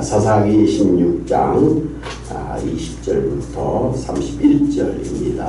사사기 16장 20절부터 31절입니다.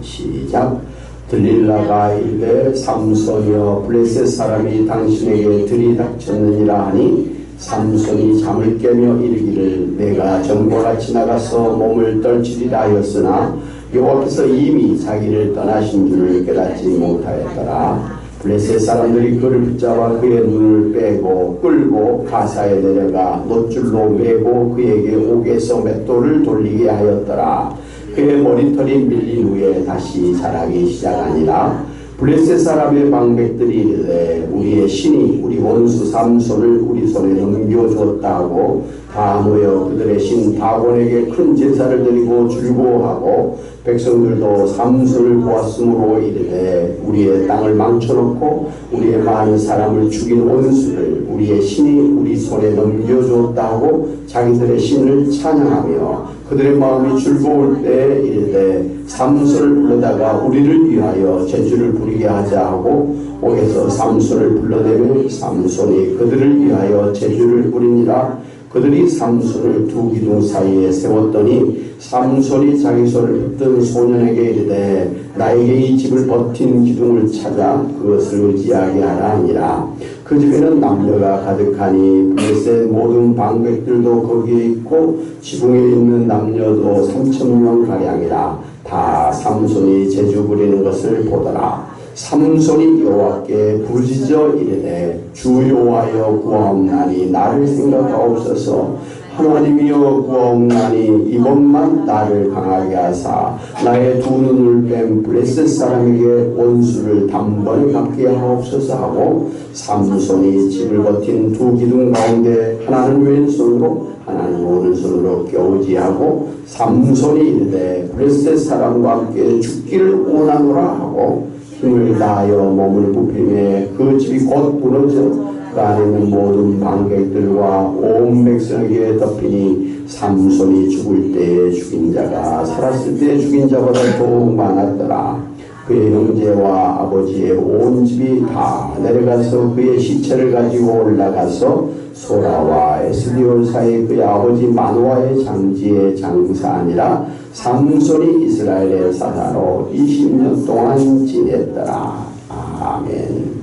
시작. 들릴라가 이르되 삼손이여 블레셋 사람이 당신에게 들이닥쳤느니라 하니 삼손이 잠을 깨며 이르기를 내가 전과 같이 나가서 몸을 떨치리라 하였으나 여호와께서 이미 자기를 떠나신 줄을 깨닫지 못하였더라. 블레셋 사람들이 그를 붙잡아 그의 눈을 빼고 끌고 가사에 내려가 놋줄로 매고 그에게 옥에서 맷돌을 돌리게 하였더라. 그의 머리털이 밀린 후에 다시 자라기 시작하니라. 블레셋 사람의 방백들이 이르되 우리의 신이 우리 원수 삼손을 우리 손에 넘겨주었다 하고 다 모여 그들의 신 다곤에게 큰 제사를 드리고 즐거워하고 백성들도 삼손을 보았으므로 이르되 우리의 땅을 망쳐놓고 우리의 많은 사람을 죽인 원수를 우리의 신이 우리 손에 넘겨주었다 하고 자기들의 신을 찬양하며 그들의 마음이 즐거울 때에 이르되 삼손을 불러다가 우리를 위하여 제주를 부리게 하자 하고 옥에서 삼손을 불러내며 삼손이 그들을 위하여 제주를 부리니라. 그들이 삼손을 두 기둥 사이에 세웠더니 삼손이 자기 손을 붙든 소년에게 이르되 나에게 이 집을 버틴 기둥을 찾아 그것을 의지하게 하라 하니라. 그 집에는 남녀가 가득하니 블레셋 모든 방백들도 거기에 있고 지붕에 있는 남녀도 3,000명 가량이라. 다 삼손이 제주 부리는 것을 보더라. 삼손이 여호와께 부르짖어 이르되 주 여호와여 구하옵나니 나를 생각하옵소서. 하나님이여 구하옵나니 이번만 나를 강하게 하사 나의 두 눈을 뺀 블레셋 사람에게 원수를 단번에 갚게 하옵소서 하고 삼손이 집을 버틴 두 기둥 가운데 하나는 왼손으로 하나는 오른손으로 겨우지하고 삼손이 이르되 블레셋 사람과 함께 죽기를 원하노라 하고 힘을 다하여 몸을 굽히매 그 집이 곧 무너져 그 안에 있는 모든 방객들과 온 백성에게 덮이니 삼손이 죽을 때에 죽인 자가 살았을 때 죽인 자보다 더욱 많았더라. 그의 형제와 아버지의 온 집이 다 내려가서 그의 시체를 가지고 올라가서 소라와 에스디올 사이 그의 아버지 마노아의 장지에 장사하니라. 삼손이 이스라엘의 사사로 20년 동안 지냈더라. 아멘.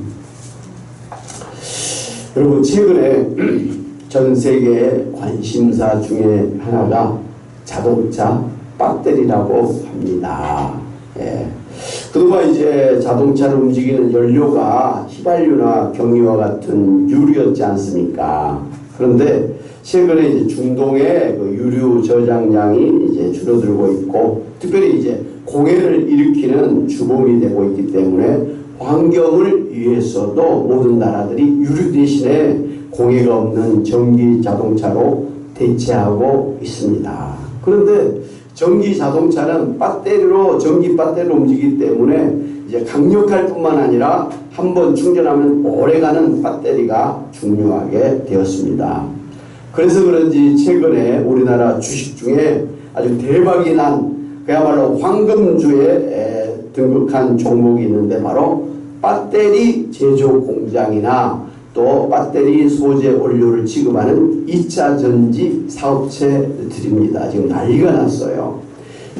여러분, 최근에 전 세계의 관심사 중에 하나가 자동차 배터리라고 합니다. 예. 그동안 이제 자동차를 움직이는 연료가 휘발유나 경유와 같은 유류였지 않습니까? 그런데 최근에 이제 중동의 그 유류 저장량이 이제 줄어들고 있고, 특별히 이제 공해를 일으키는 주범이 되고 있기 때문에 환경을 위해서도 모든 나라들이 유류 대신에 공해가 없는 전기 자동차로 대체하고 있습니다. 그런데 전기 자동차는 전기 배터리로 움직이기 때문에 이제 강력할 뿐만 아니라 한번 충전하면 오래가는 배터리가 중요하게 되었습니다. 그래서 그런지 최근에 우리나라 주식 중에 아주 대박이 난 그야말로 황금주에 등극한 종목이 있는데 바로 배터리 제조 공장이나 또 배터리 소재 원료를 취급하는 2차 전지 사업체들입니다. 지금 난리가 났어요.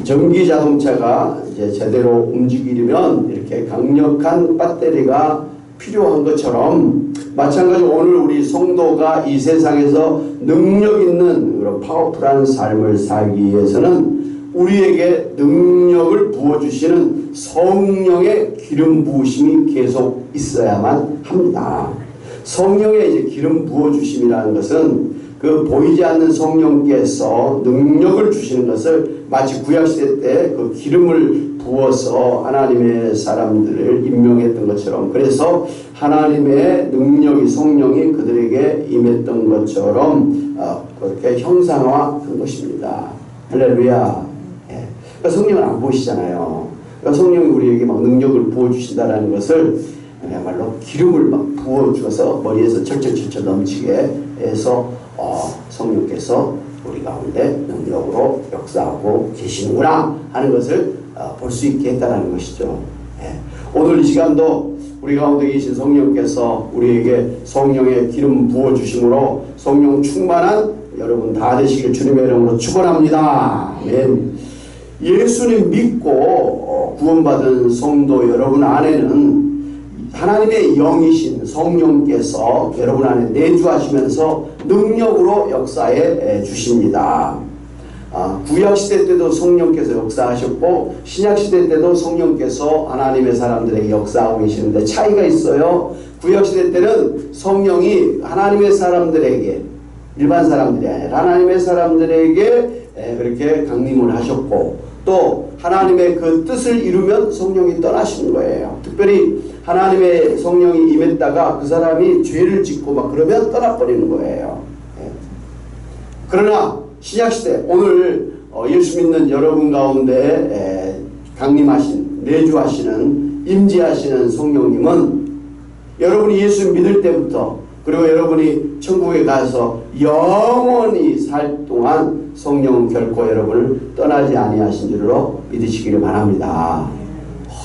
전기 자동차가 이제 제대로 움직이려면 이렇게 강력한 배터리가 필요한 것처럼 마찬가지로 오늘 우리 성도가 이 세상에서 능력 있는 그런 파워풀한 삶을 살기 위해서는 우리에게 능력을 부어주시는 성령의 기름 부으심이 계속 있어야만 합니다. 성령의 이제 기름 부어주심이라는 것은 그 보이지 않는 성령께서 능력을 주시는 것을 마치 구약시대 때 그 기름을 부어서 하나님의 사람들을 임명했던 것처럼, 그래서 하나님의 능력이 성령이 그들에게 임했던 것처럼 그렇게 형상화한 것입니다. 할렐루야. 예. 그러니까 성령을 안 보시잖아요. 그러니까 성령이 우리에게 막 능력을 부어주신다는 것을 그야말로 기름을 막 부어주어서 머리에서 철철철철 넘치게 해서 성령께서 우리 가운데 능력으로 역사하고 계시는구나 하는 것을 볼 수 있게 했다는 것이죠. 예. 오늘 이 시간도 우리 가운데 계신 성령께서 우리에게 성령의 기름 부어주심으로 성령 충만한 여러분 다 되시길 주님의 이름으로 축원합니다. 아멘. 예수님 믿고 구원받은 성도 여러분 안에는 하나님의 영이신 성령께서 여러분 안에 내주하시면서 능력으로 역사해 주십니다. 구약시대 때도 성령께서 역사하셨고 신약시대 때도 성령께서 하나님의 사람들에게 역사하고 계시는데 차이가 있어요. 구약시대 때는 성령이 하나님의 사람들에게, 일반 사람들이 아니라 하나님의 사람들에게 그렇게 강림을 하셨고, 또 하나님의 그 뜻을 이루면 성령이 떠나시는 거예요. 특별히 하나님의 성령이 임했다가 그 사람이 죄를 짓고 막 그러면 떠나버리는 거예요. 그러나 신약시대, 오늘 예수 믿는 여러분 가운데 강림하신, 내주하시는, 임재하시는 성령님은 여러분이 예수 믿을 때부터, 그리고 여러분이 천국에 가서 영원히 살 동안 성령은 결코 여러분을 떠나지 아니하신 줄로 믿으시기를 바랍니다.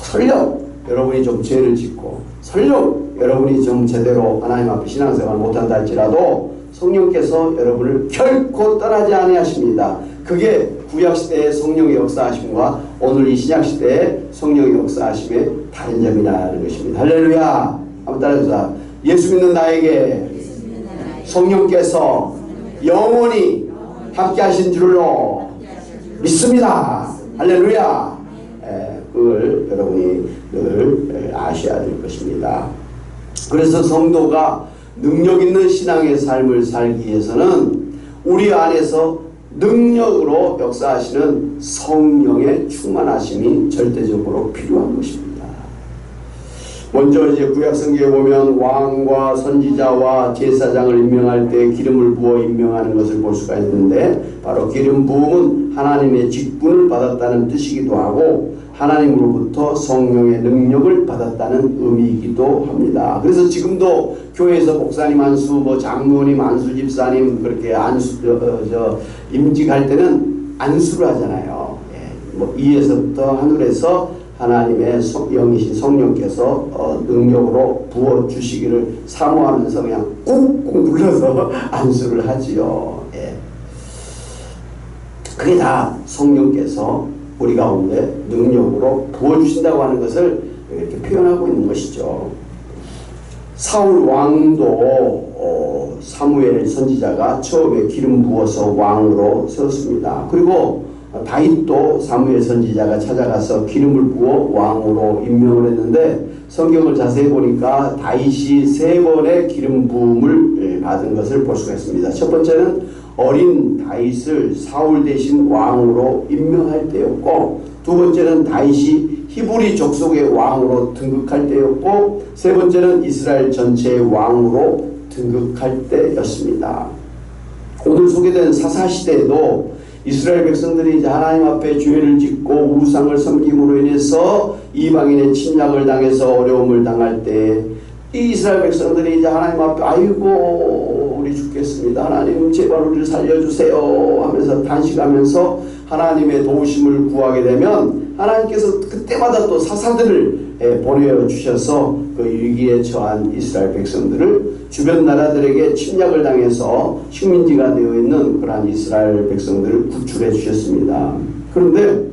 설령 여러분이 좀 죄를 짓고, 설령 여러분이 좀 제대로 하나님 앞에 신앙생활 못한다 할지라도 성령께서 여러분을 결코 떠나지 아니하십니다. 그게 구약시대의 성령의 역사하심과 오늘 이 신약시대의 성령의 역사하심의 다른 점이라는 것입니다. 할렐루야. 한번 따라해주세요. 예수 믿는 나에게 성령께서 영원히 함께 하신 줄로 믿습니다. 할렐루야. 그걸 여러분이 늘 아셔야 될 것입니다. 그래서 성도가 능력 있는 신앙의 삶을 살기 위해서는 우리 안에서 능력으로 역사하시는 성령의 충만하심이 절대적으로 필요한 것입니다. 먼저 이제 구약성경에 보면 왕과 선지자와 제사장을 임명할 때 기름을 부어 임명하는 것을 볼 수가 있는데, 바로 기름 부음은 하나님의 직분을 받았다는 뜻이기도 하고 하나님으로부터 성령의 능력을 받았다는 의미이기도 합니다. 그래서 지금도 교회에서 목사님 안수, 뭐 장로님 안수, 집사님 그렇게 안수 임직할 때는 안수를 하잖아요. 뭐 이에서부터 하늘에서 하나님의 영이신 성령께서 능력으로 부어주시기를 사모하면서 그냥 꾹꾹 눌러서 안수를 하지요. 그게 다 성령께서 우리 가운데 능력으로 부어주신다고 하는 것을 이렇게 표현하고 있는 것이죠. 사울 왕도 사무엘 선지자가 처음에 기름 부어서 왕으로 세웠습니다. 그리고 다윗도 사무엘 선지자가 찾아가서 기름을 부어 왕으로 임명을 했는데, 성경을 자세히 보니까 다윗이 3번의 기름 부음을 받은 것을 볼 수가 있습니다. 첫 번째는 어린 다윗을 사울 대신 왕으로 임명할 때였고, 두 번째는 다윗이 히브리 족속의 왕으로 등극할 때였고, 세 번째는 이스라엘 전체의 왕으로 등극할 때였습니다. 오늘 소개된 사사시대에도 이스라엘 백성들이 이제 하나님 앞에 죄를 짓고 우상을 섬김으로 인해서 이방인의 침략을 당해서 어려움을 당할 때, 이 이스라엘 백성들이 이제 하나님 앞에 아이고 우리 죽겠습니다, 하나님 제발 우리를 살려주세요 하면서 단식하면서 하나님의 도우심을 구하게 되면 하나님께서 그때마다 또 사사들을 보내주셔서 그 위기에 처한 이스라엘 백성들을 주변 나라들에게 침략을 당해서 식민지가 되어 있는 그러한 이스라엘 백성들을 구출해 주셨습니다. 그런데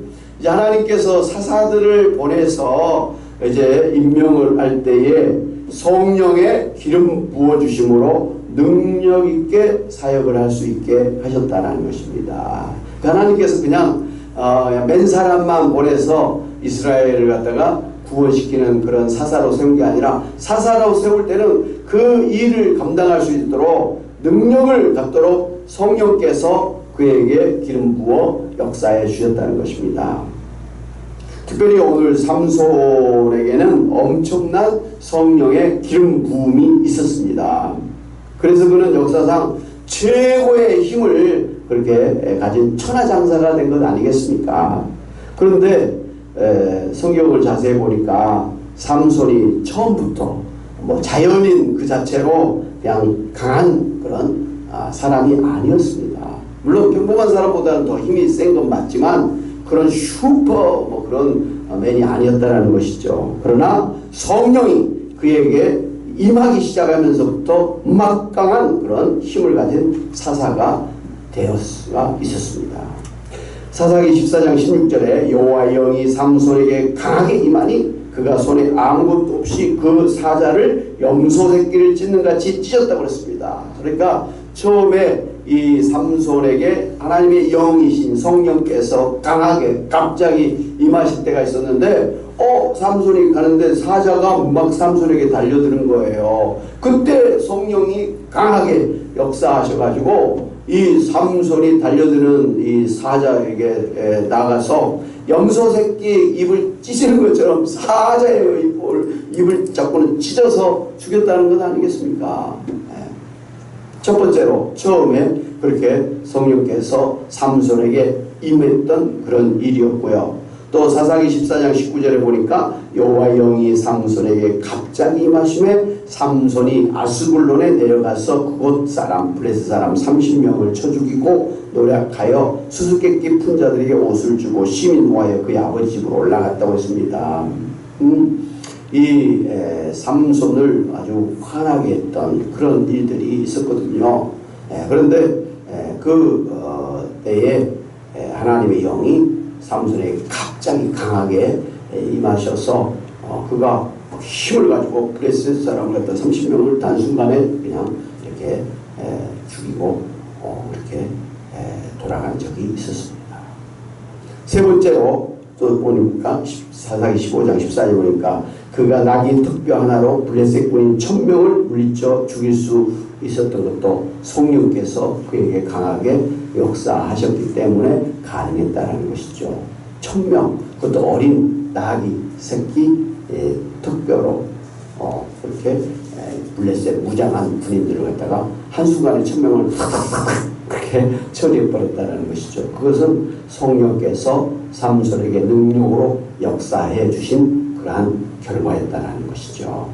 이제 하나님께서 사사들을 보내서 이제 임명을 할 때에 성령의 기름 부어주심으로 능력 있게 사역을 할 수 있게 하셨다는 것입니다. 하나님께서 그냥 맨 사람만 보내서 이스라엘을 갖다가 구원시키는 그런 사사로 세운 게 아니라, 사사로 세울 때는 그 일을 감당할 수 있도록 능력을 갖도록 성령께서 그에게 기름 부어 역사해 주셨다는 것입니다. 특별히 오늘 삼손에게는 엄청난 성령의 기름 부음이 있었습니다. 그래서 그는 역사상 최고의 힘을 그렇게 가진 천하장사가 된 것 아니겠습니까? 그런데 성경을 자세히 보니까 삼손이 처음부터 뭐 자연인 그 자체로 그냥 강한 그런 사람이 아니었습니다. 물론 평범한 사람보다는 더 힘이 센 건 맞지만 그런 슈퍼 뭐 그런 맨이 아니었다라는 것이죠. 그러나 성령이 그에게 임하기 시작하면서부터 막강한 그런 힘을 가진 사사가 되었 수가 있었습니다. 사사기 14장 16절에 여호와의 영이 삼손에게 강하게 임하니 그가 손에 아무것도 없이 그 사자를 염소 새끼를 찢는 같이 찢었다고 그랬습니다. 그러니까 처음에 이 삼손에게 하나님의 영이신 성령께서 강하게 갑자기 임하실 때가 있었는데 삼손이 가는데 사자가 막 삼손에게 달려드는 거예요. 그때 성령이 강하게 역사하셔가지고 이 삼손이 달려드는 이 사자에게 나가서 염소 새끼 입을 찢는 것처럼 사자의 입을 잡고는 찢어서 죽였다는 것 아니겠습니까? 첫 번째로 처음에 그렇게 성령께서 삼손에게 임했던 그런 일이었고요. 또 사사기 14장 19절에 보니까 여호와의 영이 삼손에게 갑자기 임하심에 삼손이 아스불론에 내려가서 그곳 사람 블레셋 사람 30명을 쳐 죽이고 노략하여 수수께끼 푼 자들에게 옷을 주고 시민 모아여 그의 아버지 집으로 올라갔다고 했습니다. 이 삼손을 아주 화나게 했던 그런 일들이 있었거든요. 그런데 그 때에 하나님의 영이 삼손에게 갑자기 강하게 임하셔서 그가 힘을 가지고 블레셋 사람을 갖다 30명을 단순간에 그냥 이렇게 죽이고 이렇게 돌아간 적이 있었습니다. 세 번째로 또 보니까 사사기 15장 14절 보니까 그가 낙인 턱뼈 하나로 블레셋 군인 1000명을 물리쳐 죽일 수 있었던 것도 성령께서 그에게 강하게 역사하셨기 때문에 가능했다는 것이죠. 1000명, 그것도 어린 낙이 새끼 턱뼈로 그렇게 블레셋 무장한 군인들을 갖다가 한순간에 1000명을 그렇게 처리해버렸다는 것이죠. 그것은 성령께서 삼손에게 능력으로 역사해 주신 그러한 결과였다는 것이죠.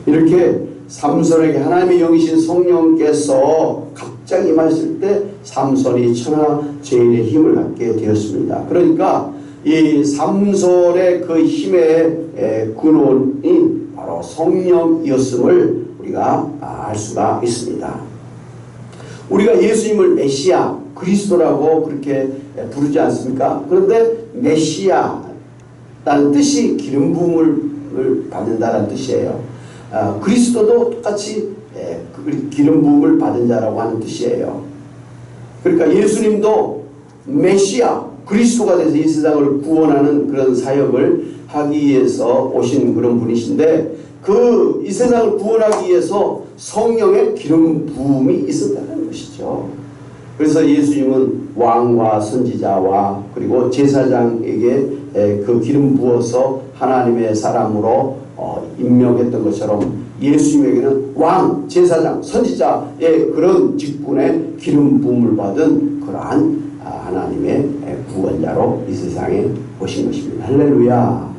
이렇게 삼손에게 하나님의 영이신 성령께서 갑자기 임하실 때 삼손이 천하제일의 힘을 갖게 되었습니다. 그러니까 이 삼손의 그 힘의 근원이 바로 성령이었음을 우리가 알 수가 있습니다. 우리가 예수님을 메시아, 그리스도라고 그렇게 부르지 않습니까? 그런데 메시아라는 뜻이 기름 부음을 받는다는 뜻이에요. 그리스도도 똑같이 기름 부음을 받은 자라고 하는 뜻이에요. 그러니까 예수님도 메시아, 그리스도가 돼서 이 세상을 구원하는 그런 사역을 하기 위해서 오신 그런 분이신데 이 세상을 구원하기 위해서 성령의 기름 부음이 있었다는 것이죠. 그래서 예수님은 왕과 선지자와 그리고 제사장에게 그 기름 부어서 하나님의 사람으로 임명했던 것처럼 예수님에게는 왕, 제사장, 선지자의 그런 직분에 기름 부음을 받은 그러한 하나님의 구원자로 이 세상에 오신 것입니다. 할렐루야.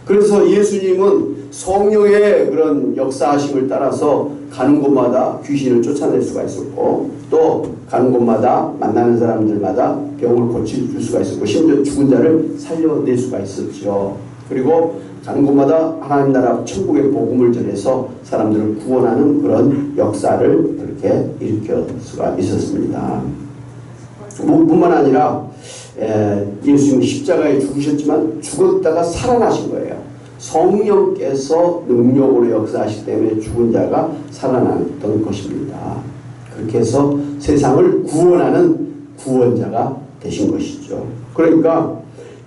그래서 예수님은 성령의 그런 역사하심을 따라서 가는 곳마다 귀신을 쫓아낼 수가 있었고 또 가는 곳마다 만나는 사람들마다 병을 고칠 수가 있었고 심지어 죽은 자를 살려낼 수가 있었죠. 그리고 가는 곳마다 하나님 나라 천국의 복음을 전해서 사람들을 구원하는 그런 역사를 그렇게 일으킬 수가 있었습니다. 뿐만 아니라 예수님은 십자가에 죽으셨지만 죽었다가 살아나신 거예요. 성령께서 능력으로 역사하시기 때문에 죽은 자가 살아났던 것입니다. 그렇게 해서 세상을 구원하는 구원자가 되신 것이죠. 그러니까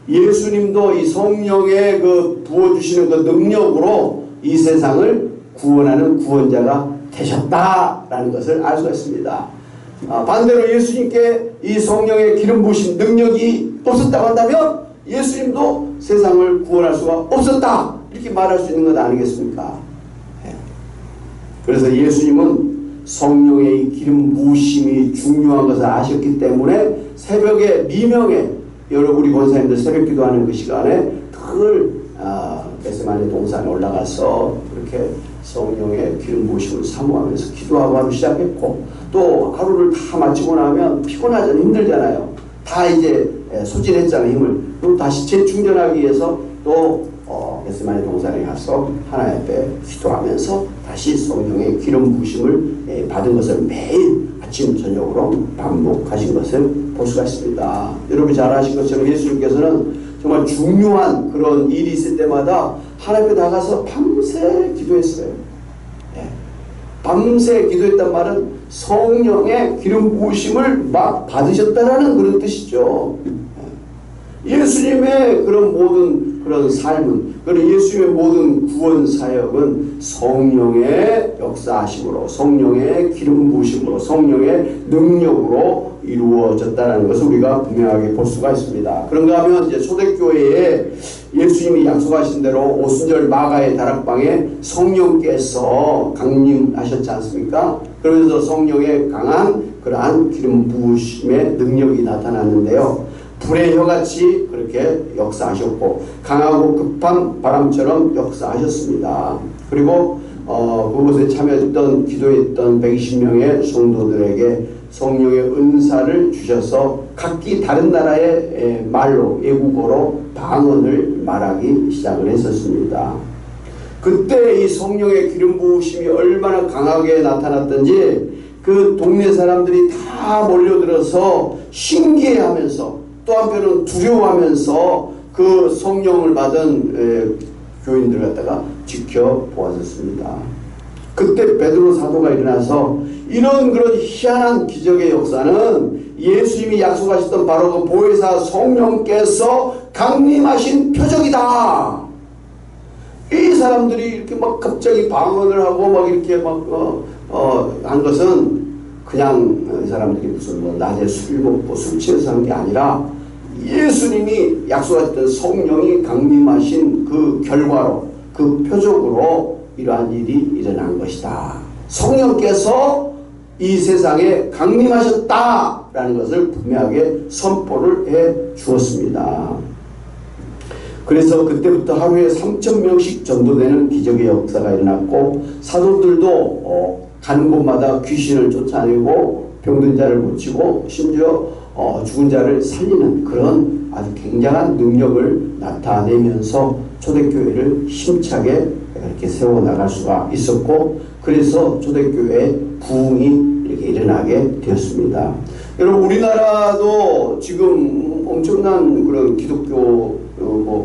예수님도 이 성령의 그 부어주시는 그 능력으로 이 세상을 구원하는 구원자가 되셨다라는 것을 알 수가 있습니다. 반대로 예수님께 이 성령의 기름 부으신 능력이 없었다고 한다면 예수님도 세상을 구원할 수가 없었다 이렇게 말할 수 있는 것 아니겠습니까? 그래서 예수님은 성령의 기름 부으심이 중요한 것을 아셨기 때문에 새벽에 미명에 우리 권사님들 새벽 기도하는 그 시간에 늘 겟세마네 동산에 올라가서 그렇게 성령의 기름 부으심을 사모하면서 기도하고 하루 시작했고 또 하루를 다 마치고 나면 피곤하잖아요. 힘들잖아요. 다 이제 소진했잖아요. 힘을. 그럼 다시 재충전하기 위해서 또 겟세마네 동산에 가서 하나님 앞에 기도하면서 다시 성령의 기름 부으심을 받은 것을 매일 아침 저녁으로 반복하신 것을 볼 수가 있습니다. 여러분이 잘 아신 것처럼 예수님께서는 정말 중요한 그런 일이 있을 때마다 하나님 앞에 나가서 밤새 기도했어요. 예. 밤새 기도했단 말은 성령의 기름 부으심을 막 받으셨다라는 그런 뜻이죠. 예수님의 그런 모든 그런 삶은, 그런 예수님의 모든 구원 사역은 성령의 역사하심으로, 성령의 기름 부으심으로, 성령의 능력으로 이루어졌다는 것을 우리가 분명하게 볼 수가 있습니다. 그런가 하면 이제 초대교회에 예수님이 약속하신 대로 오순절 마가의 다락방에 성령께서 강림하셨지 않습니까? 그러면서 성령의 강한 그러한 기름 부으심의 능력이 나타났는데요. 불의 혀같이 그렇게 역사하셨고 강하고 급한 바람처럼 역사하셨습니다. 그리고 그곳에 참여했던 기도했던 120명의 성도들에게 성령의 은사를 주셔서 각기 다른 나라의 말로, 외국어로 방언을 말하기 시작을 했었습니다. 그때 이 성령의 기름 부으심이 얼마나 강하게 나타났던지 그 동네 사람들이 다 몰려들어서 신기해하면서 또 한편은 두려워하면서 그 성령을 받은 교인들 갖다가 지켜보았었습니다. 그때 베드로 사도가 일어나서 이런 그런 희한한 기적의 역사는 예수님이 약속하셨던 바로 그 보혜사 성령께서 강림하신 표적이다. 이 사람들이 이렇게 막 갑자기 방언을 하고 막 이렇게 막 한 것은 그냥 이 사람들이 무슨 뭐 낮에 술 먹고 술 취해서 한 게 아니라 예수님이 약속하셨던 성령이 강림하신 그 결과로, 그 표적으로 이러한 일이 일어난 것이다. 성령께서 이 세상에 강림하셨다라는 것을 분명하게 선포를 해 주었습니다. 그래서 그때부터 하루에 3,000명씩 전도되는 기적의 역사가 일어났고 사도들도 가는 곳마다 귀신을 쫓아내고 병든 자를 고치고 심지어 죽은 자를 살리는 그런 아주 굉장한 능력을 나타내면서 초대교회를 힘차게 이렇게 세워나갈 수가 있었고, 그래서 초대교회의 부흥이 이렇게 일어나게 되었습니다. 여러분, 우리나라도 지금 엄청난 그런 기독교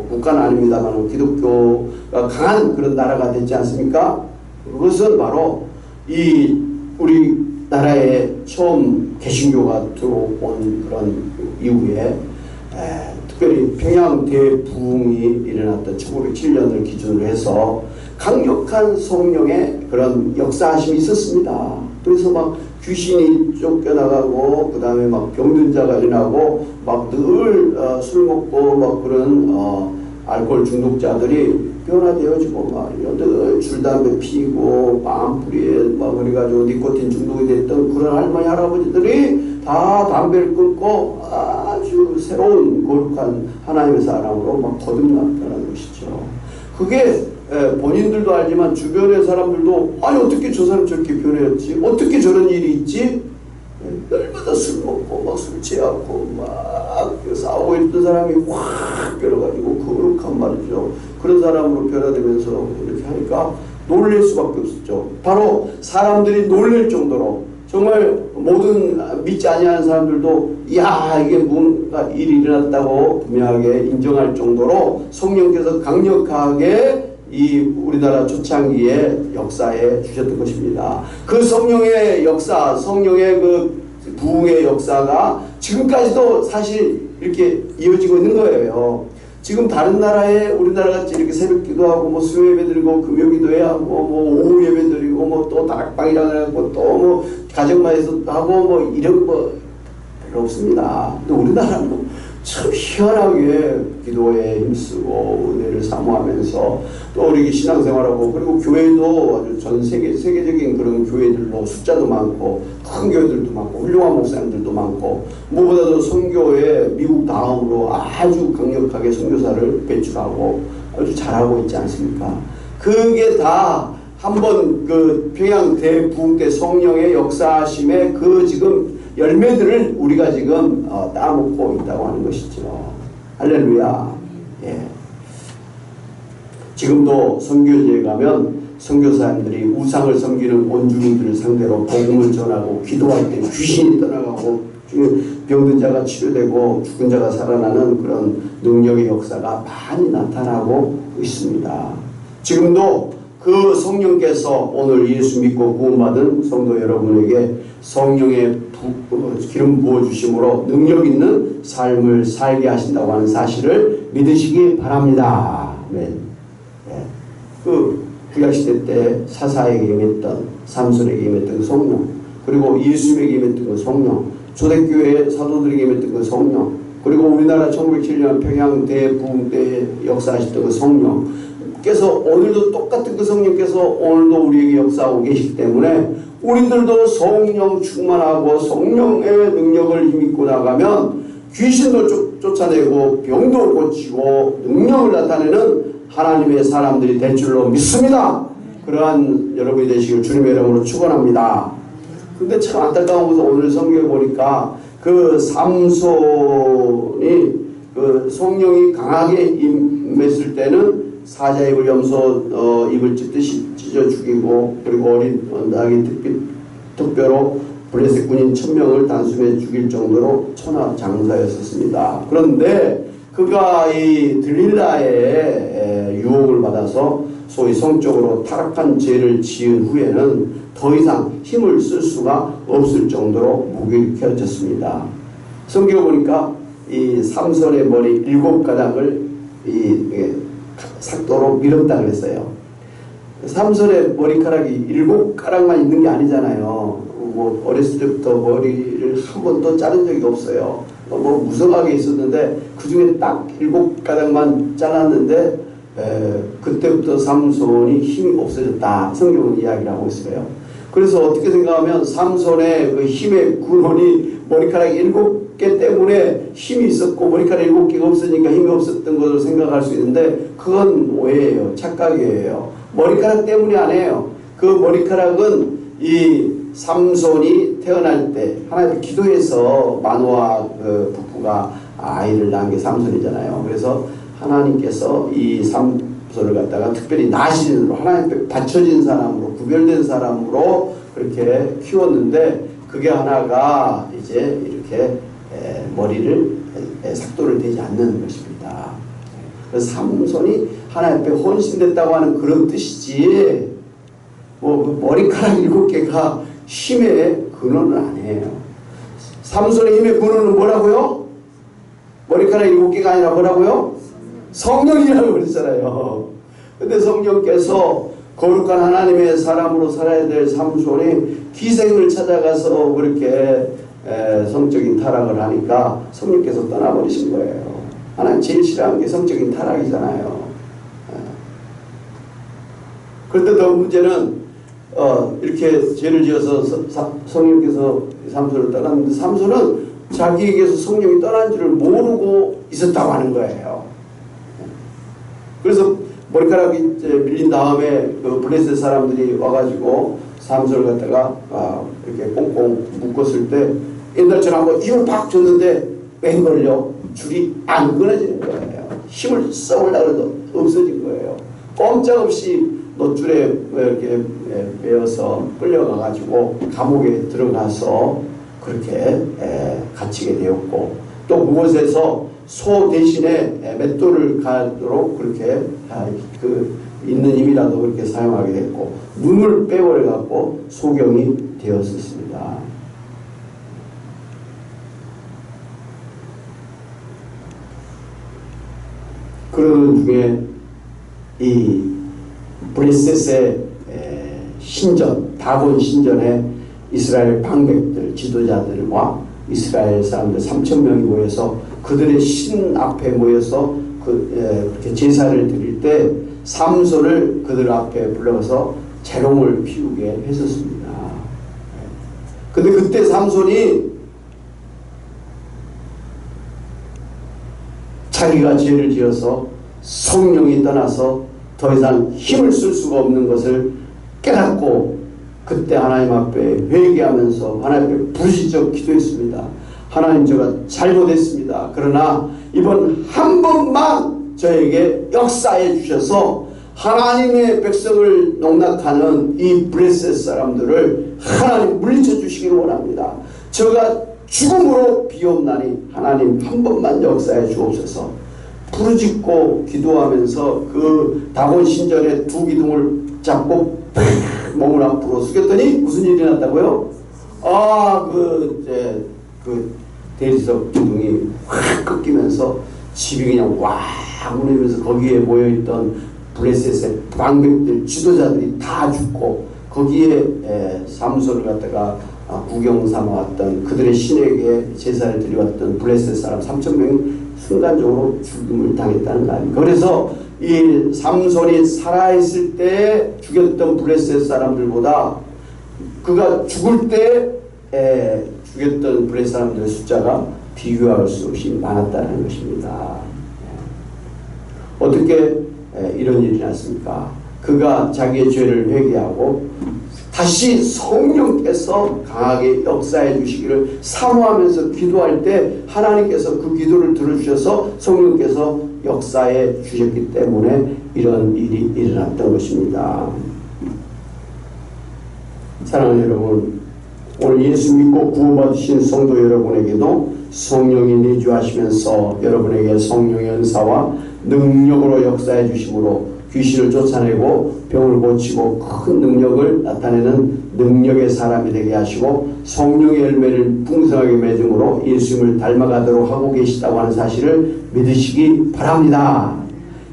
국가는 아닙니다만 기독교가 강한 그런 나라가 됐지 않습니까? 그것은 바로 이 우리나라에 처음 개신교가 들어온 그런 이후에 특별히 평양 대부흥이 일어났던 1907년을 기준으로 해서 강력한 성령의 그런 역사하심이 있었습니다. 그래서 막 귀신이 쫓겨나가고 그 다음에 막 병든 자가 일어나고 막 늘 술 먹고 막 그런 알코올 중독자들이 변화되어지고 막 늘 줄담배 피고 밤풀이에 막 그래가지고 니코틴 중독이 됐던 그런 할머니 할아버지들이 다 담배를 끊고 아주 새로운 거룩한 하나님의 사람으로 막 거듭났다는 것이죠. 그게 본인들도 알지만 주변의 사람들도 아니 어떻게 저 사람 저렇게 변했지? 어떻게 저런 일이 있지? 날마다 술 먹고 막 술 취하고 막 싸우고 있던 사람이 확 변해가지고 거룩한 말이죠. 그런 사람으로 변화되면서 이렇게 하니까 놀랄 수밖에 없었죠. 바로 사람들이 놀랄 정도로 정말 모든 믿지 아니하는 사람들도 야 이게 뭔가 일이 일어났다고 분명하게 인정할 정도로 성령께서 강력하게 이 우리나라 초창기의 역사에 주셨던 것입니다. 그 성령의 역사, 성령의 그 부흥의 역사가 지금까지도 사실 이렇게 이어지고 있는 거예요. 지금 다른 나라에 우리나라같이 이렇게 새벽 기도하고 뭐 수요 예배 드리고 금요 기도회 하고 뭐 오후 예배 드리고 뭐 또 다락방이라 그래갖고 또 뭐 가정마에서 하고 뭐 이런 거 별로 없습니다. 근데 우리나라는 참 희한하게 기도에 힘쓰고 은혜를 사모하면서 또 우리 신앙생활하고 그리고 교회도 아주 전 세계적인 그런 교회들로 숫자도 많고 큰 교회들도 많고 훌륭한 목사님들도 많고 무엇보다도 선교에 미국 다음으로 아주 강력하게 선교사를 배출하고 아주 잘하고 있지 않습니까? 그게 다 한번 그 평양 대부흥 때 성령의 역사하심의 그 지금 열매들을 우리가 지금 따먹고 있다고 하는 것이죠. 할렐루야. 예. 지금도 선교지에 가면 선교사님들이 우상을 섬기는 원주민들을 상대로 복음을 전하고 기도할 때 귀신이 떠나가고 병든 자가 치료되고 죽은 자가 살아나는 그런 능력의 역사가 많이 나타나고 있습니다. 지금도 그 성령께서 오늘 예수 믿고 구원받은 성도 여러분에게 성령의 기름 부어주심으로 능력 있는 삶을 살게 하신다고 하는 사실을 믿으시기 바랍니다. 네. 그 구약시대 때 사사에게 임했던, 삼손에게 임했던 그 성령, 그리고 예수님에게 임했던 그 성령, 초대교회 사도들에게 임했던 그 성령, 그리고 우리나라 1907년 평양 대부흥 때 역사하셨던 그 성령께서 오늘도 똑같은 그 성령께서 오늘도 우리에게 역사하고 계시기 때문에 우리들도 성령 충만하고 성령의 능력을 힘입고 나가면 귀신도 쫓아내고 병도 고치고 능력을 나타내는 하나님의 사람들이 될 줄로 믿습니다. 그러한 여러분이 되시길 주님의 이름으로 축원합니다. 근데 참 안타까운 것은 오늘 성경에 보니까 그 삼손이 그 성령이 강하게 임했을 때는 사자 입을 염소 입을 찢어 죽이고, 그리고 어린 낙이 특별로 블레셋 군인 1000명을 단숨에 죽일 정도로 천하장사였었습니다. 그런데 그가 이 들릴라의 유혹을 받아서 소위 성적으로 타락한 죄를 지은 후에는 더 이상 힘을 쓸 수가 없을 정도로 무기력해졌습니다. 성경에 보니까 이 삼손의 머리 7가닥을 삭도로 밀었다 그랬어요. 삼손의 머리카락이 7가닥만 있는 게 아니잖아요. 뭐 어렸을 때부터 머리를 한 번도 자른 적이 없어요. 뭐 무성하게 있었는데 그 중에 딱 7가닥만 잘랐는데 그때부터 삼손이 힘이 없어졌다. 성경은 이야기를 하고 있어요. 그래서 어떻게 생각하면 삼손의 그 힘의 근원이 머리카락 7개 때문에 힘이 있었고 머리카락 7개가 없으니까 힘이 없었던 것을 생각할 수 있는데 그건 오해예요. 착각이에요. 머리카락 때문이 아니에요. 그 머리카락은 이 삼손이 태어날 때 하나님 기도해서 마노아 그 부부가 아이를 낳은 게 삼손이잖아요. 그래서 하나님께서 이 삼손을 갖다가 특별히 나신으로 하나님께 바쳐진 사람으로 구별된 사람으로 그렇게 키웠는데 그게 하나가 이제 이렇게 머리를 삭도를 대지 않는 것입니다. 그래서 삼손이 하나님 앞에 헌신됐다고 하는 그런 뜻이지 뭐 머리카락 7개가 힘의 근원은 아니에요. 삼손의 힘의 근원은 뭐라고요? 머리카락 7개가 아니라 뭐라고요? 성령이라고 그랬잖아요. 근데 성령께서 거룩한 하나님의 사람으로 살아야 될 삼손이 기생을 찾아가서 그렇게 성적인 타락을 하니까 성령께서 떠나버리신 거예요. 하나님 제일 싫어하는 게 성적인 타락이잖아요. 그런데 더 문제는 이렇게 죄를 지어서 성령께서 삼손을 떠났는데 삼손은 자기에게서 성령이 떠난 줄을 모르고 있었다고 하는 거예요. 그래서 머리카락이 밀린 다음에 그 블레셋 사람들이 와가지고 삼손을 갖다가 이렇게 꽁꽁 묶었을 때 옛날처럼 한번 힘을 팍 줬는데 웬걸요? 줄이 안 끊어지는 거예요. 힘을 써보려고 해도 없어진 거예요. 꼼짝없이 노줄에 이렇게 베어서 끌려가가지고 감옥에 들어가서 그렇게 갇히게 되었고 또 그곳에서 소 대신에 맷돌을 가도록 그렇게 그 있는 힘이라도 그렇게 사용하게 됐고 눈을 빼버려 갖고 소경이 되었었습니다. 그러는 중에 이 블레셋의 신전, 다곤 신전에 이스라엘 방백들, 지도자들과 이스라엘 사람들 3,000명이 모여서 그들의 신 앞에 모여서 그렇게 제사를 드릴 때 삼손을 그들 앞에 불러서 재롱을 피우게 했었습니다. 근데 그때 삼손이 자기가 죄를 지어서 성령이 떠나서 더 이상 힘을 쓸 수가 없는 것을 깨닫고 그때 하나님 앞에 회개하면서 하나님 앞에 부르짖어 기도했습니다. 하나님 제가 잘못했습니다. 그러나 이번 한 번만 저에게 역사해 주셔서 하나님의 백성을 농락하는 이 블레셋 사람들을 하나님 물리쳐 주시기를 원합니다. 저가 죽음으로 비옵나니 하나님 한 번만 역사해 주옵소서. 부르짖고 기도하면서 그 다곤 신전의 두 기둥을 잡고 몸을 앞으로 숙였더니 무슨 일이 났다고요? 그 대리석 기둥이 확 꺾이면서 집이 그냥 와 무너지면서 거기에 모여있던 블레셋의 방백들 지도자들이 다 죽고 거기에 삼손을 갖다가 구경 삼아왔던 그들의 신에게 제사를 드려왔던 블레셋 사람 3,000명이 순간적으로 죽음을 당했다는 거 아닙니까? 그래서 이 삼손이 살아있을 때 죽였던 블레셋 사람들보다 그가 죽을 때 죽였던 블레셋 사람들의 숫자가 비교할 수 없이 많았다는 것입니다. 어떻게 이런 일이 났습니까? 그가 자기의 죄를 회개하고 다시 성령께서 강하게 역사해 주시기를 사모하면서 기도할 때 하나님께서 그 기도를 들어주셔서 성령께서 역사해 주셨기 때문에 이런 일이 일어났던 것입니다. 사랑하는 여러분, 오늘 예수 믿고 구원받으신 성도 여러분에게도 성령이 내주하시면서 여러분에게 성령의 은사와 능력으로 역사해 주심으로 귀신을 쫓아내고 병을 고치고 큰 능력을 나타내는 능력의 사람이 되게 하시고 성령의 열매를 풍성하게 맺음으로 예수님을 닮아가도록 하고 계시다고 하는 사실을 믿으시기 바랍니다.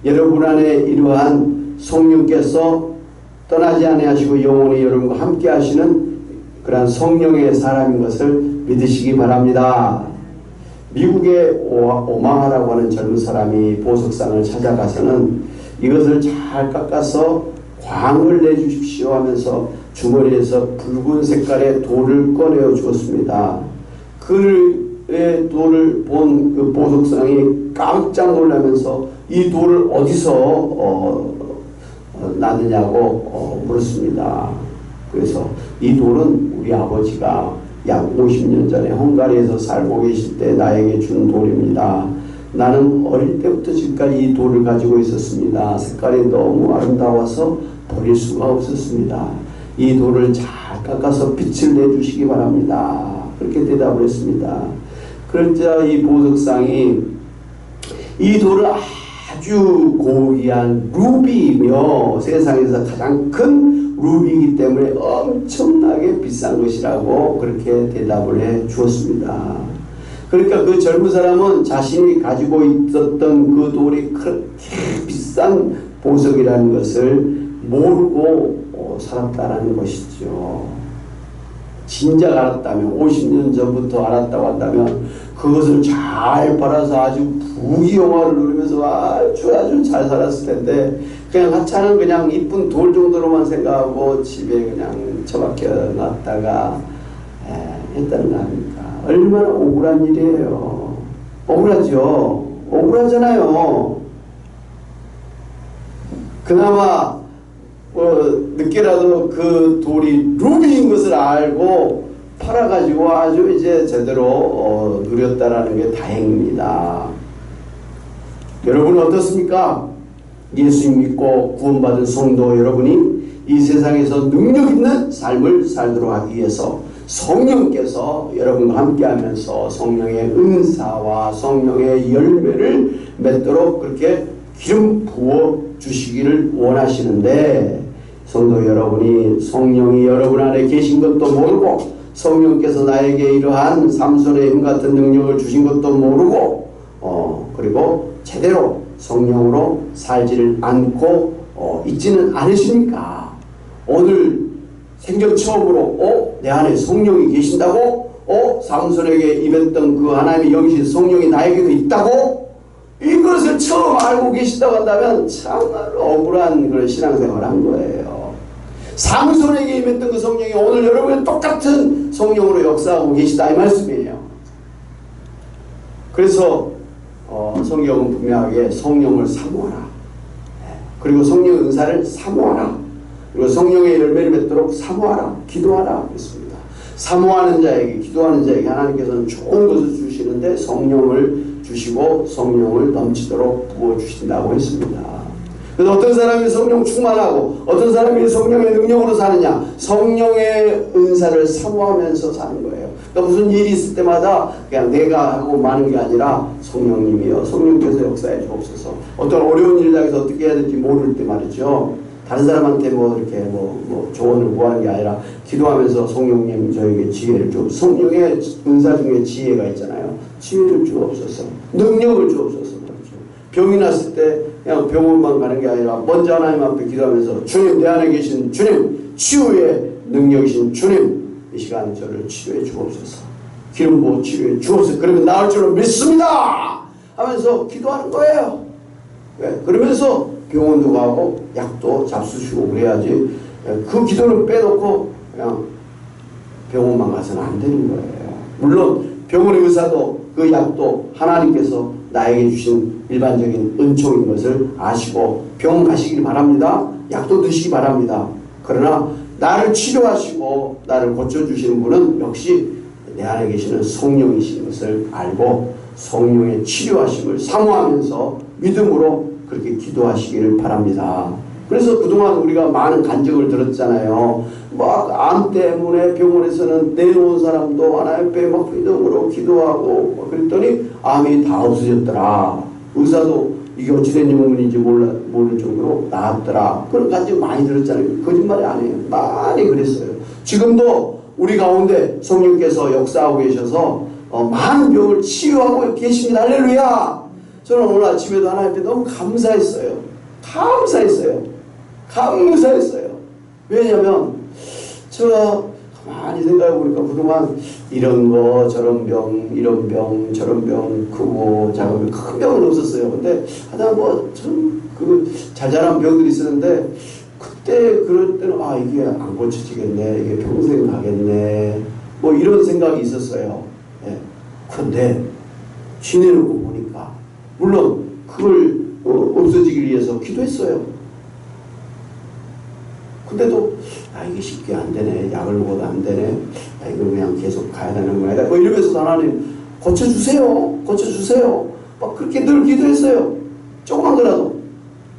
여러분 안에 이러한 성령께서 떠나지 아니하시고 영원히 여러분과 함께 하시는 그러한 성령의 사람인 것을 믿으시기 바랍니다. 미국의 오마하라고 하는 젊은 사람이 보석상을 찾아가서는 이것을 잘 깎아서 광을 내주십시오 하면서 주머니에서 붉은 색깔의 돌을 꺼내어 주었습니다. 그의 돌을 본 그 보석상이 깜짝 놀라면서 이 돌을 어디서 났느냐고 물었습니다. 그래서 이 돌은 우리 아버지가 약 50년 전에 헝가리에서 살고 계실 때 나에게 준 돌입니다. 나는 어릴 때부터 지금까지 이 돌을 가지고 있었습니다. 색깔이 너무 아름다워서 버릴 수가 없었습니다. 이 돌을 잘 깎아서 빛을 내주시기 바랍니다. 그렇게 대답을 했습니다. 그러자 이 보석상이 이 돌을 아주 고귀한 루비이며 세상에서 가장 큰 루비이기 때문에 엄청나게 비싼 것이라고 그렇게 대답을 해 주었습니다. 그러니까 그 젊은 사람은 자신이 가지고 있었던 그 돌이 그렇게 비싼 보석이라는 것을 모르고 살았다라는 것이죠. 진작 알았다면 50년 전부터 알았다고 한다면 그것을 잘 팔아서 아주 부귀영화를 누리면서 아주 잘 살았을 텐데 그냥 하찮은 그냥 이쁜 돌 정도로만 생각하고 집에 그냥 처박혀 놨다가 했다는 거 아닙니까? 얼마나 억울한 일이에요. 억울하죠. 억울하잖아요. 그나마 늦게라도 그 돌이 루비인 것을 알고 팔아가지고 아주 이제 제대로 누렸다라는 게 다행입니다. 여러분은 어떻습니까? 예수 믿고 구원받은 성도 여러분이 이 세상에서 능력 있는 삶을 살도록 하기 위해서 성령께서 여러분과 함께하면서 성령의 은사와 성령의 열매를 맺도록 그렇게 기름 부어 주시기를 원하시는데 성도 여러분이 성령이 여러분 안에 계신 것도 모르고 성령께서 나에게 이러한 삼손의 힘 같은 능력을 주신 것도 모르고 그리고 제대로 성령으로 살지를 않고 있지는 않으시니까 오늘 생전 처음으로 내 안에 성령이 계신다고? 삼손에게 임했던 그 하나님의 영신 성령이 나에게도 있다고? 이것을 처음 알고 계시다고 한다면 참말로 억울한 그런 신앙생활을 한 거예요. 삼손에게 임했던 그 성령이 오늘 여러분의 똑같은 성령으로 역사하고 계시다 이 말씀이에요. 그래서 성경은 분명하게 성령을 사모하라. 그리고 성령의 은사를 사모하라. 그리고 성령의 열매를 맺도록 사모하라. 기도하라. 그랬습니다. 사모하는 자에게 기도하는 자에게 하나님께서는 좋은 것을 주시는데 성령을 주시고 성령을 넘치도록 부어주신다고 했습니다. 그래서 어떤 사람이 성령 충만하고 어떤 사람이 성령의 능력으로 사느냐, 성령의 은사를 사모하면서 사는 거예요. 그러니까 무슨 일이 있을 때마다 그냥 내가 하고 마는 게 아니라 성령님이요, 성령께서 역사해 주옵소서. 어떤 어려운 일 당해서 어떻게 해야 될지 모를 때 말이죠, 다른 사람한테 뭐 이렇게 뭐 조언을 구하는 게 아니라 기도하면서 성령님 저에게 지혜를 주, 성령의 은사 중에 지혜가 있잖아요. 지혜를 주옵소서, 능력을 주옵소서. 병이 났을 때 그냥 병원만 가는 게 아니라 먼저 하나님 앞에 기도하면서 주님, 내 안에 계신 주님, 치유의 능력이신 주님, 이 시간 저를 치료해 주옵소서. 기름 부어 치료해 주옵소서. 그러면 나을 줄로 믿습니다 하면서 기도하는 거예요. 네, 그러면서 병원도 가고 약도 잡수시고 그래야지, 그 기도를 빼놓고 그냥 병원만 가서는 안 되는 거예요. 물론 병원의 의사도 그 약도 하나님께서 나에게 주신 일반적인 은총인 것을 아시고 병원 가시길 바랍니다. 약도 드시기 바랍니다. 그러나 나를 치료하시고 나를 고쳐주시는 분은 역시 내 안에 계시는 성령이신 것을 알고 성령의 치료하심을 사모하면서 믿음으로 그렇게 기도하시기를 바랍니다. 그래서 그동안 우리가 많은 간증을 들었잖아요. 막 암 때문에 병원에서는 내놓은 사람도 하나님 앞에 막 믿음으로 기도하고 그랬더니 암이 다 없어졌더라. 의사도 이게 어찌된 영문인지 모를 정도로 나았더라. 그런 간증 많이 들었잖아요. 거짓말이 아니에요. 많이 그랬어요. 지금도 우리 가운데 성령께서 역사하고 계셔서 많은 병을 치유하고 계십니다. 할렐루야. 저는 오늘 아침에도 하나님 앞에 너무 감사했어요. 감사했어요. 왜냐면 제가 가만히 생각해보니까 그동안 이런 거 저런 병, 이런 병, 저런 병, 크고 작은 병, 큰 병은 없었어요. 근데 하다 뭐 좀 그 자잘한 병들이 있었는데 그때 그럴 때는 이게 안 고쳐지겠네, 이게 평생 가겠네, 뭐 이런 생각이 있었어요. 예. 근데 지내놓고 보니까 물론 그걸 없어지기 위해서 기도했어요. 근데도 이게 쉽게 안 되네, 약을 먹어도 안 되네, 이거 그냥 계속 가야 되는 거야, 뭐 이러면서 하나님 고쳐주세요 막 그렇게 늘 기도했어요. 조그만 거라도.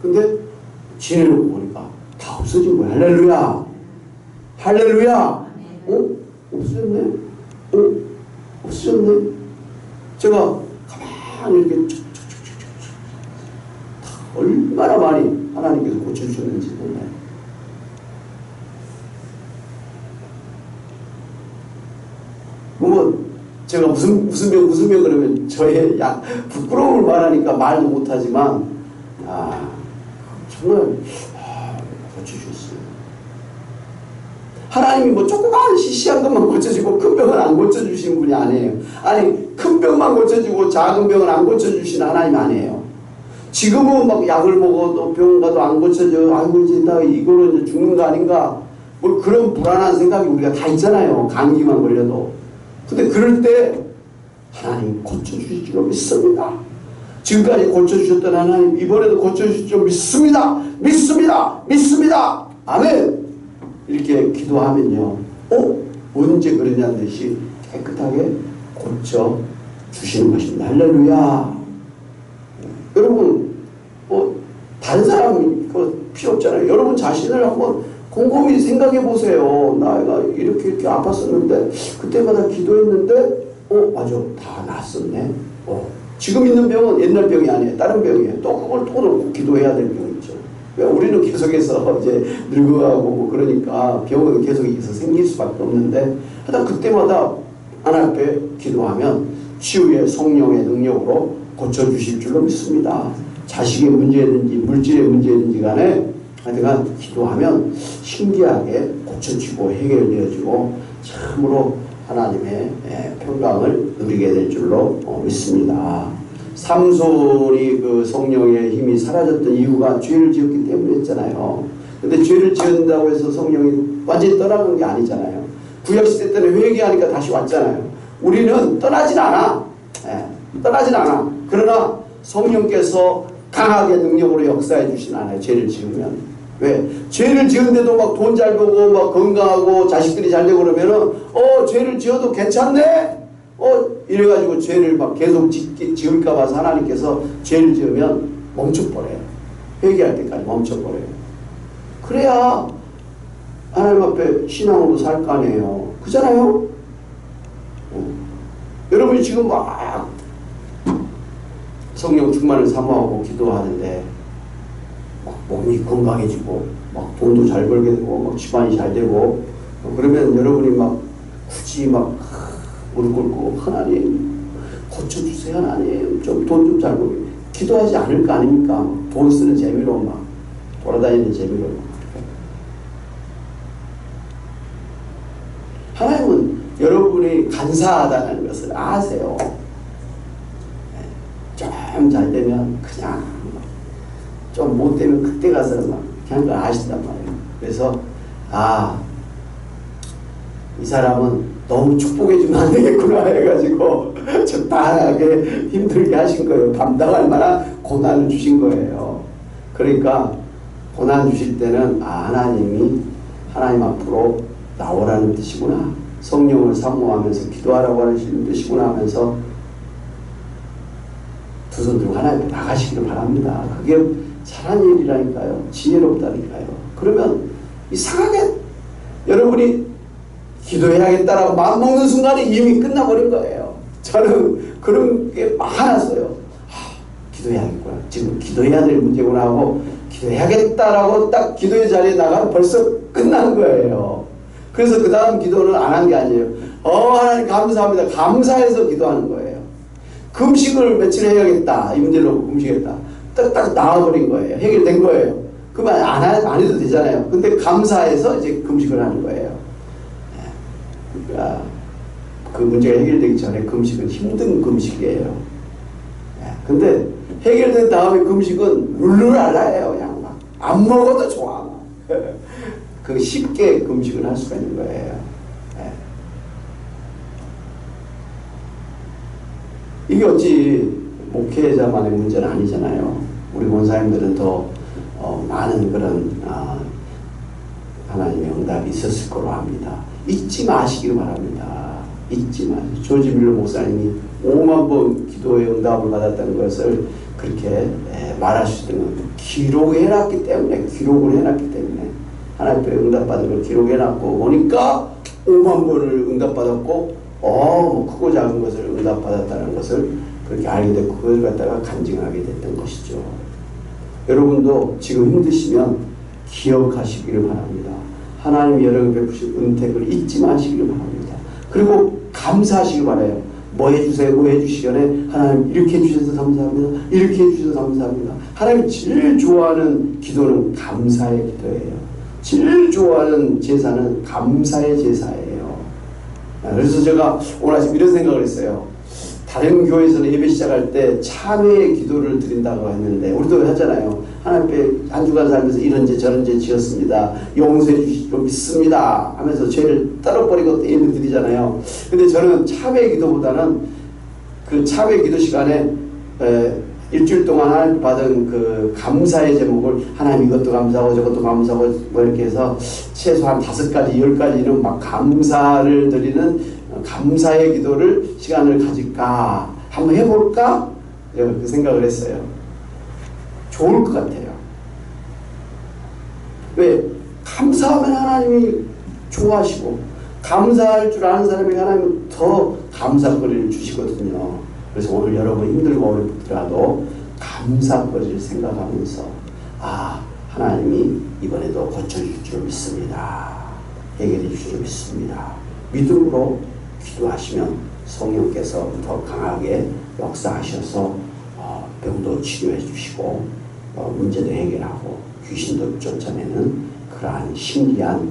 근데 지내놓고 보니까 다 없어진 거야. 할렐루야. 없어졌네. 없어졌네. 제가 가만히 이렇게 얼마나 많이 하나님께서 고쳐주셨는지 몰라요. 뭐 제가 무슨 병 그러면 저의 부끄러움을 말하니까 말도 못하지만 정말 고쳐주셨어요. 하나님이 뭐 조그만 시시한 것만 고쳐주고 큰 병은 안 고쳐주시는 분이 아니에요. 아니, 큰 병만 고쳐주고 작은 병은 안 고쳐주시는 하나님 아니에요. 지금은 막 약을 먹어도 병원 가도 안 고쳐져. 아이고 이제 나 이거로 이제 죽는 거 아닌가, 뭐 그런 불안한 생각이 우리가 다 있잖아요. 감기만 걸려도. 근데 그럴 때 하나님 고쳐주실 줄 믿습니다. 지금까지 고쳐주셨던 하나님 이번에도 고쳐주실 줄 믿습니다. 아멘. 이렇게 기도하면요, 언제 그러냐는 듯이 깨끗하게 고쳐주시는 것입니다. 할렐루야. 여러분 다른 사람 필요 없잖아요. 여러분 자신을 한번 곰곰이 생각해 보세요. 나이가 이렇게 아팠었는데 그때마다 기도했는데 맞아, 다 낫었네. 지금 있는 병은 옛날 병이 아니에요. 다른 병이에요. 또 그걸 또 기도해야 될 병이 있죠. 우리는 계속해서 이제 늙어가고 뭐 그러니까 병은 계속해서 생길 수밖에 없는데, 하여튼 그때마다 하나님 앞에 기도하면 치유의 성령의 능력으로 고쳐주실 줄로 믿습니다. 자식의 문제든지 물질의 문제든지 간에 하여간 기도하면 신기하게 고쳐지고 해결되어지고 참으로 하나님의 평강을 누리게 될 줄로 믿습니다. 삼손이 그 성령의 힘이 사라졌던 이유가 죄를 지었기 때문이었잖아요. 근데 죄를 지은다고 해서 성령이 완전히 떠나는 게 아니잖아요. 구약시대 때는 회개하니까 다시 왔잖아요. 우리는 떠나진 않아. 그러나 성령께서 강하게 능력으로 역사해 주진 않아요. 죄를 지으면. 왜? 죄를 지은데도 막 돈 잘 벌고 막 건강하고 자식들이 잘 되고 그러면은 죄를 지어도 괜찮네? 이래가지고 죄를 막 계속 지을까 봐서 하나님께서 죄를 지으면 멈춰버려요. 회개할 때까지 멈춰버려요. 그래야 하나님 앞에 신앙으로 살 거 아니에요. 그잖아요? 여러분이 지금 막 성령 충만을 사모하고 기도하는데 막 몸이 건강해지고 막 돈도 잘 벌게 되고 막 집안이 잘 되고 그러면 여러분이 막 굳이 막 무릎 꿇고 하나님 고쳐주세요. 하나님 좀 돈 좀 잘 벌게 기도하지 않을 거 아닙니까? 돈 쓰는 재미로 막 돌아다니는 재미로 막. 하나님은 여러분이 간사하다는 것을 아세요. 좀 잘 되면 그냥 좀 못 되면 그때 가서 막 그냥 그걸 아신단 말이에요. 그래서 이 사람은 너무 축복해주면 안 되겠구나 해가지고 적당하게 힘들게 하신 거예요. 감당할 만한 고난을 주신 거예요. 그러니까 고난 주실 때는 하나님이 하나님 앞으로 나오라는 뜻이구나. 성령을 사모하면서 기도하라고 하시는 뜻이구나 하면서 두 손 들고 하나님 앞에 나가시기를 바랍니다. 그게 잘한 일이라니까요. 지혜롭다니까요. 그러면 이상하게 여러분이 기도해야겠다라고 마음먹는 순간에 이미 끝나버린 거예요. 저는 그런 게 많았어요. 기도해야겠구나. 지금 기도해야 될 문제구나 하고 기도해야겠다라고 딱 기도의 자리에 나가면 벌써 끝난 거예요. 그래서 그 다음 기도는 안 한 게 아니에요. 하나님 감사합니다. 감사해서 기도하는 거예요. 금식을 며칠 해야겠다. 이 문제를 놓고 금식했다. 딱 나와버린 거예요. 해결된 거예요. 그러면 안 해도 되잖아요. 근데 감사해서 이제 금식을 하는 거예요. 그러니까 그 문제가 해결되기 전에 금식은 힘든 금식이에요. 근데 해결된 다음에 금식은 룰루랄라예요. 그냥 막 안 먹어도 좋아. 그 쉽게 금식을 할 수가 있는 거예요. 이게 어찌 목회자만의 문제는 아니잖아요. 우리 권사님들은 더 많은 그런 하나님의 응답이 있었을 거로 합니다. 잊지 마시길 바랍니다. 잊지 마시고 조지 밀러 목사님이 5만 번 기도의 응답을 받았다는 것을 그렇게 말할 수 있는 건 기록해놨기 때문에 하나님 앞에 응답받은 걸 기록해놨고 보니까 5만 번을 응답받았고 뭐 크고 작은 것을 응답받았다는 것을 그렇게 알게 됐고 그걸 갖다가 간증하게 됐던 것이죠. 여러분도 지금 힘드시면 기억하시기를 바랍니다. 하나님이 여러분께 베푸신 은택을 잊지 마시기를 바랍니다. 그리고 감사하시길 바라요. 뭐 해주세요, 뭐 해주시려네. 하나님 이렇게 해주셔서 감사합니다. 이렇게 해주셔서 감사합니다. 하나님이 제일 좋아하는 기도는 감사의 기도예요. 제일 좋아하는 제사는 감사의 제사예요. 그래서 제가 오늘 아침 이런 생각을 했어요. 다른 교회에서는 예배 시작할 때 참회의 기도를 드린다고 했는데 우리도 하잖아요. 하나님 앞에 한 주간 살면서 이런 죄 저런 죄 지었습니다. 용서해 주시고 믿습니다 하면서 죄를 떨어버리고 예배 드리잖아요. 근데 저는 참회의 기도보다는 그 참회의 기도 시간에 일주일 동안 하나님 받은 그 감사의 제목을 하나님 이것도 감사하고 저것도 감사하고 뭐 이렇게 해서 최소한 5가지 10가지는 막 감사를 드리는 감사의 기도를 시간을 가질까 한번 해볼까 제가 그 생각을 했어요. 좋을 것 같아요. 왜? 감사하면 하나님이 좋아하시고 감사할 줄 아는 사람에게 하나님은 더 감사거리를 주시거든요. 그래서 오늘 여러분 힘들고 어렵더라도 감사거리를 생각하면서 하나님이 이번에도 고쳐줄 줄 믿습니다. 해결해 주실 줄 믿습니다. 믿음으로 기도하시면 성령께서 더 강하게 역사하셔서 병도 치료해 주시고 문제도 해결하고 귀신도 쫓아내는 그러한 신기한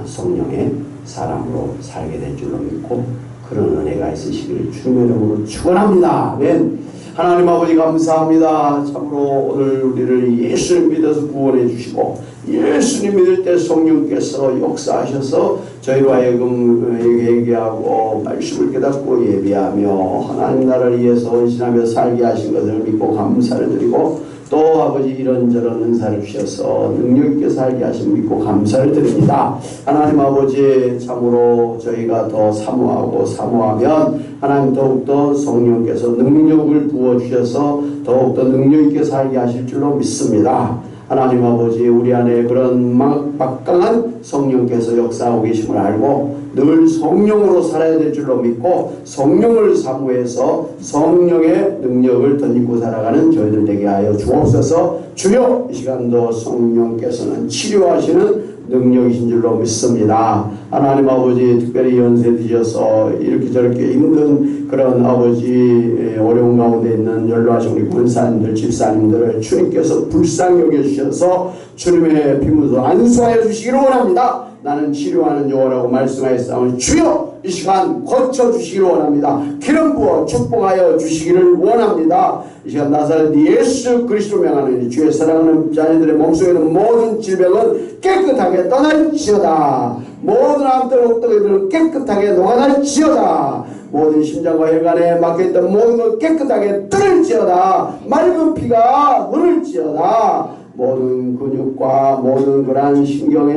성령의 사람으로 살게 될 줄로 믿고 그런 은혜가 있으시기를 주님의 이름으로 축원합니다. 아멘. 하나님 아버지 감사합니다. 참으로 오늘 우리를 예수를 믿어서 구원해 주시고 예수님 믿을 때 성령께서 역사하셔서 저희로 하여금 회개하고 말씀을 깨닫고 예배하며 하나님 나라를 위해서 헌신하며 살게 하신 것을 믿고 감사를 드리고 또 아버지 이런저런 은사를 주셔서 능력 있게 살게 하심 믿고 감사를 드립니다. 하나님 아버지 참으로 저희가 더 사모하면 하나님 더욱더 성령께서 능력을 부어주셔서 더욱더 능력 있게 살게 하실 줄로 믿습니다. 하나님 아버지 우리 안에 그런 막강한 성령께서 역사하고 계심을 알고 늘 성령으로 살아야 될 줄로 믿고 성령을 사모해서 성령의 능력을 덧입고 살아가는 저희들 되게 하여 주옵소서. 주여 이 시간도 성령께서는 치료하시는 능력이신 줄로 믿습니다. 하나님 아버지 특별히 연세 드셔서 이렇게 저렇게 힘든 그런 아버지 어려운 가운데 있는 연로하신 우리 권사님들 집사님들을 주님께서 불쌍히 여겨주셔서 주님의 피문으로 안수하여 주시기를 원합니다. 나는 치료하는 여호와라고 말씀하였사오니 주여 이 시간 고쳐주시기를 원합니다. 기름 부어 축복하여 주시기를 원합니다. 이 시간 나사렛 예수 그리스도 명하노니 주의 사랑하는 자녀들의 몸속에 있는 모든 질병은 깨끗하게 떠날지어다. 모든 암들 옥독이들은 깨끗하게 녹아날지어다. 모든 심장과 혈관에 막혀있던 모든 것 깨끗하게 뚫을지어다. 맑은 피가 흐를지어다. 모든 근육과 모든 그러한 신경에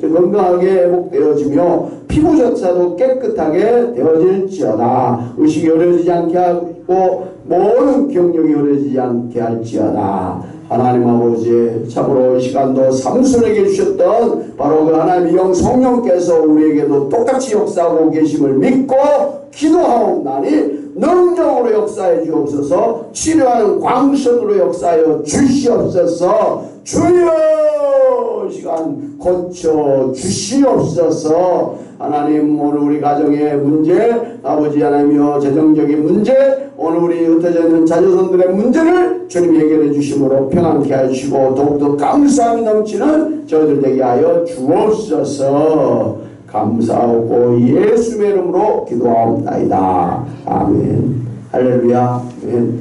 건강하게 회복되어지며 피부조차도 깨끗하게 되어질지어다. 의식이 흐려지지 않게 하고 모든 기억력이 흐려지지 않게 할지어다. 하나님 아버지 참으로 이 시간도 삼손에게 주셨던 바로 그 하나님의 영 성령께서 우리에게도 똑같이 역사하고 계심을 믿고 기도하옵나니 능력으로 역사해 주옵소서. 치료하는 광선으로 역사하여 주시옵소서. 주여 이 시간 고쳐 주시옵소서. 하나님 오늘 우리 가정의 문제 아버지 하나님이여 재정적인 문제 오늘 우리 흩어져 있는 자녀손들의 문제를 주님이 해결해 주심으로 평안케 하시고 더욱더 감사함이 넘치는 저희들 되게 하여 주옵소서. 감사하고 예수의 이름으로 기도하옵나이다. 아멘. 할렐루야. 아멘.